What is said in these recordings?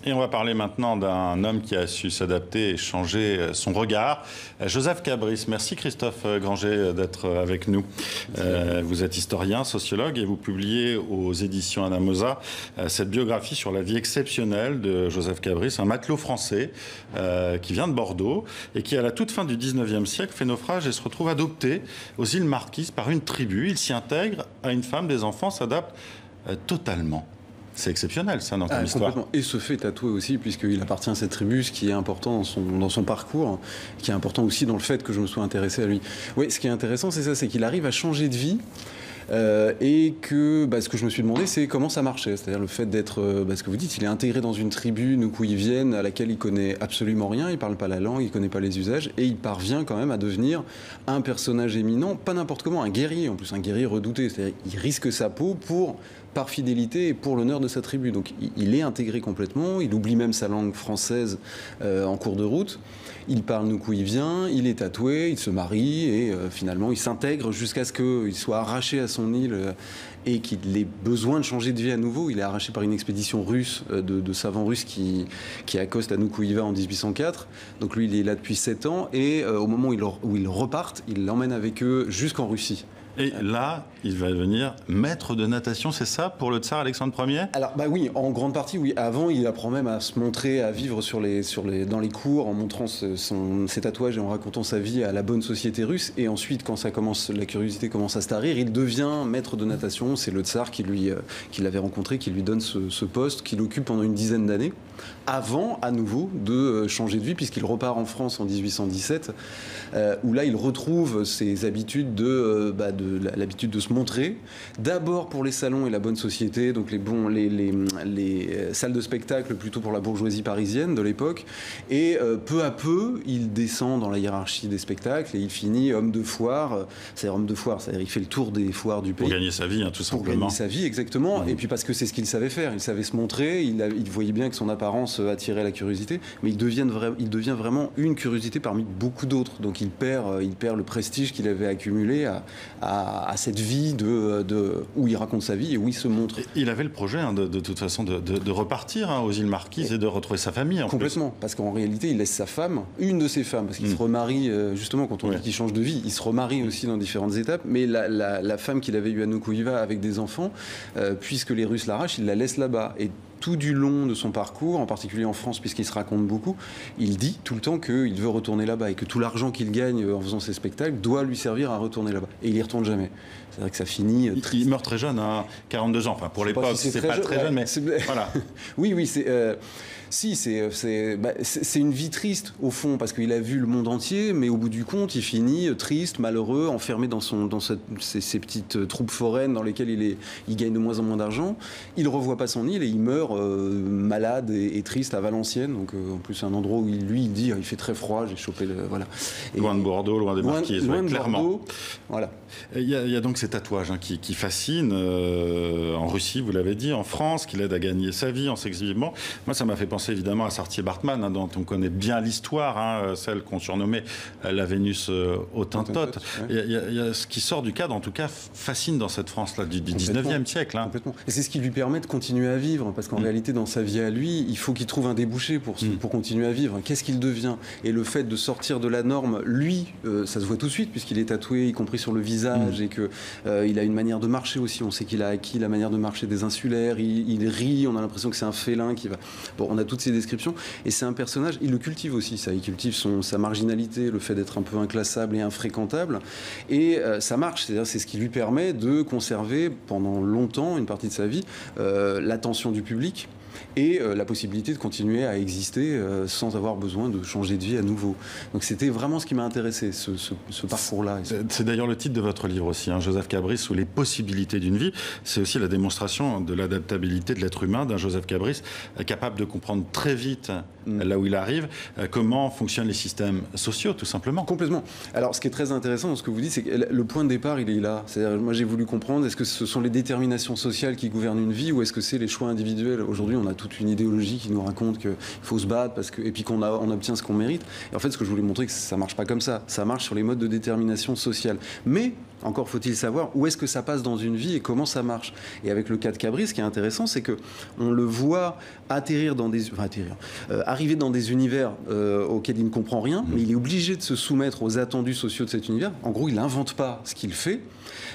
Et on va parler maintenant d'un homme qui a su s'adapter et changer son regard. Joseph Cabris. Merci Christophe Granger d'être avec nous. Vous êtes historien, sociologue et vous publiez aux éditions Anamosa cette biographie sur la vie exceptionnelle de Joseph Cabris, un matelot français qui vient de Bordeaux et qui, à la toute fin du 19e siècle, fait naufrage et se retrouve adopté aux îles Marquises par une tribu. Il s'y intègre, a une femme, des enfants, s'adapte totalement. C'est exceptionnel, ça, dans ton histoire. Et se fait tatouer aussi, puisqu'il appartient à cette tribu, ce qui est important dans son parcours, qui est important aussi dans le fait que je me sois intéressé à lui. Oui, ce qui est intéressant, c'est ça, c'est qu'il arrive à changer de vie. Et que ce que je me suis demandé, c'est comment ça marchait. C'est-à-dire le fait d'être, ce que vous dites, il est intégré dans une tribu d'où ils viennent, à laquelle il connaît absolument rien, il parle pas la langue, il connaît pas les usages, et il parvient quand même à devenir un personnage éminent, pas n'importe comment, un guerrier, en plus un guerrier redouté. C'est-à-dire il risque sa peau par fidélité et pour l'honneur de sa tribu. Donc il est intégré complètement, il oublie même sa langue française en cours de route. Il parle d'où il vient, il est tatoué, il se marie et finalement il s'intègre jusqu'à ce qu'il soit arraché à son île et qu'il ait besoin de changer de vie à nouveau. Il est arraché par une expédition russe de savants russes qui accostent à Nukuiva en 1804. Donc lui il est là depuis 7 ans et au moment où ils repartent, il l'emmène avec eux jusqu'en Russie. Et là, il va devenir maître de natation, c'est ça, pour le tsar Alexandre Ier ? Alors, oui, en grande partie, oui. Avant, il apprend même à se montrer, à vivre dans les cours, en montrant ses tatouages et en racontant sa vie à la bonne société russe. Et ensuite, quand la curiosité commence à se tarir, il devient maître de natation. C'est le tsar qui l'avait rencontré, qui lui donne ce poste, qu'il occupe pendant une dizaine d'années, avant, à nouveau, de changer de vie, puisqu'il repart en France en 1817, où là, il retrouve ses habitudes l'habitude de se montrer, d'abord pour les salons et la bonne société, donc les salles de spectacle plutôt pour la bourgeoisie parisienne de l'époque, et peu à peu, il descend dans la hiérarchie des spectacles et il finit homme de foire, c'est-à-dire il fait le tour des foires du pays. Pour gagner sa vie, tout simplement. Pour gagner sa vie, exactement, et puis parce que c'est ce qu'il savait faire, il savait se montrer, il voyait bien que son apparence attirait la curiosité, mais il devient vraiment une curiosité parmi beaucoup d'autres, donc il perd le prestige qu'il avait accumulé à cette vie où il raconte sa vie et où il se montre. Il avait le projet, de toute façon, de repartir aux îles Marquises et de retrouver sa famille. Complètement, parce qu'en réalité, il laisse sa femme, une de ses femmes, parce qu'il se remarie, justement, quand on dit qu'il change de vie, il se remarie aussi dans différentes étapes, mais la femme qu'il avait eue à Nukuiva avec des enfants, puisque les Russes l'arrachent, il la laisse là-bas. Et tout du long de son parcours, en particulier en France, puisqu'il se raconte beaucoup, il dit tout le temps qu'il veut retourner là-bas et que tout l'argent qu'il gagne en faisant ses spectacles doit lui servir à retourner là-bas. Et il n'y retourne jamais. C'est-à-dire que ça finit... Il meurt très jeune, à 42 ans. Enfin, pour l'époque, c'est pas très jeune, mais voilà. Oui, c'est une vie triste, au fond, parce qu'il a vu le monde entier, mais au bout du compte, il finit triste, malheureux, enfermé dans ces petites troupes foraines dans lesquelles il gagne de moins en moins d'argent. Il ne revoit pas son île et il meurt malade et triste à Valenciennes. Donc, en plus, un endroit où il dit il fait très froid, j'ai chopé le... Voilà. Loin de Bordeaux, loin des Marquises, clairement. Bordeaux, voilà. Il y a donc ces tatouages qui fascinent en Russie, vous l'avez dit, en France, qui l'aident à gagner sa vie en s'exhibant. Moi, ça m'a fait penser évidemment à Sartier-Bartmann, dont on connaît bien l'histoire, celle qu'on surnommait la Vénus Hottentote. Il y a ce qui sort du cadre, en tout cas, fascine dans cette France-là du 19e siècle. Complètement. Et c'est ce qui lui permet de continuer à vivre, parce qu'en réalité, dans sa vie à lui, il faut qu'il trouve un débouché pour continuer à vivre. Qu'est-ce qu'il devient ? Et le fait de sortir de la norme, lui, ça se voit tout de suite, puisqu'il est tatoué, y compris sur le visage, et qu'il a une manière de marcher aussi. On sait qu'il a acquis la manière de marcher des insulaires, il rit, on a l'impression que c'est un félin qui va... Bon, on a toutes ces descriptions, et c'est un personnage, il le cultive aussi, ça. Il cultive sa marginalité, le fait d'être un peu inclassable et infréquentable, et ça marche, c'est-à-dire c'est ce qui lui permet de conserver pendant longtemps, une partie de sa vie, l'attention du public, et la possibilité de continuer à exister sans avoir besoin de changer de vie à nouveau. Donc c'était vraiment ce qui m'a intéressé, ce parcours-là. C'est d'ailleurs le titre de votre livre aussi, Joseph Cabris ou les possibilités d'une vie. C'est aussi la démonstration de l'adaptabilité de l'être humain, d'un Joseph Cabris capable de comprendre très vite là où il arrive, comment fonctionnent les systèmes sociaux, tout simplement. Complètement. Alors ce qui est très intéressant dans ce que vous dites, c'est que le point de départ, il est là. C'est-à-dire, moi j'ai voulu comprendre, est-ce que ce sont les déterminations sociales qui gouvernent une vie ou est-ce que c'est les choix individuels ? Aujourd'hui, on a toute une idéologie qui nous raconte qu'il faut se battre et puis qu'on obtient ce qu'on mérite. Et en fait, ce que je voulais montrer, c'est que ça marche pas comme ça. Ça marche sur les modes de détermination sociale. Mais Encore faut-il savoir où est-ce que ça passe dans une vie et comment ça marche. Et avec le cas de Cabri, ce qui est intéressant, c'est que on le voit arriver dans des univers auxquels il ne comprend rien, mais il est obligé de se soumettre aux attendus sociaux de cet univers. En gros, il n'invente pas ce qu'il fait,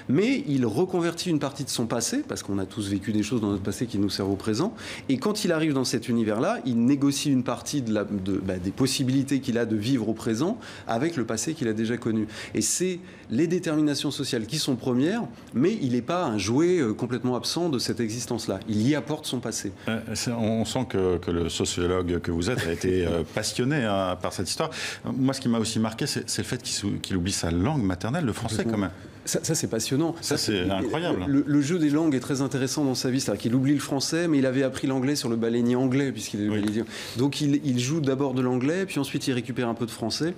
mais il reconvertit une partie de son passé, parce qu'on a tous vécu des choses dans notre passé qui nous servent au présent. Et quand il arrive dans cet univers-là, il négocie une partie des possibilités qu'il a de vivre au présent avec le passé qu'il a déjà connu. Et c'est les déterminations sociales qui sont premières, mais il n'est pas un jouet complètement absent de cette existence-là. Il y apporte son passé. On sent que le sociologue que vous êtes a été passionné par cette histoire. Moi, ce qui m'a aussi marqué, c'est le fait qu'il oublie sa langue maternelle, le français quand même. Ça c'est passionnant. Ça, c'est incroyable. Le jeu des langues est très intéressant dans sa vie. C'est-à-dire qu'il oublie le français, mais il avait appris l'anglais sur le baleinier anglais, puisqu'il est baleinier. Donc il joue d'abord de l'anglais, puis ensuite il récupère un peu de français.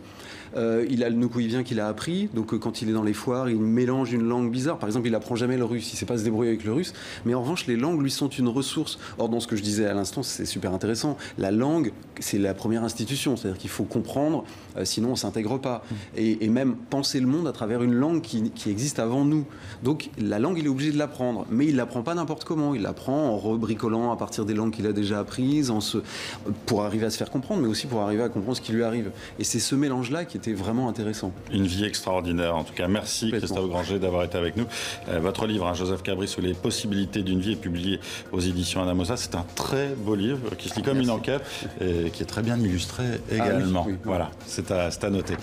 Il a le noukoïvien qu'il a appris. Donc quand il est dans les foires, il mélange une langue bizarre. Par exemple, il n'apprend jamais le russe. Il ne sait pas se débrouiller avec le russe. Mais en revanche, les langues lui sont une ressource. Or, dans ce que je disais à l'instant, c'est super intéressant. La langue, c'est la première institution. C'est-à-dire qu'il faut comprendre, sinon on ne s'intègre pas. Et même penser le monde à travers une langue qui existe avant nous. Donc la langue, il est obligé de l'apprendre. Mais il ne l'apprend pas n'importe comment. Il l'apprend en rebricolant à partir des langues qu'il a déjà apprises, pour arriver à se faire comprendre, mais aussi pour arriver à comprendre ce qui lui arrive. Et c'est ce mélange-là qui était vraiment intéressant. Une vie extraordinaire, en tout cas. Merci Christophe Granger d'avoir été avec nous. Votre livre, Joseph Cabri, sur les possibilités d'une vie, est publié aux éditions Anamosa. C'est un très beau livre qui se lit comme une enquête et qui est très bien illustré également. Oui. Voilà, c'est à noter.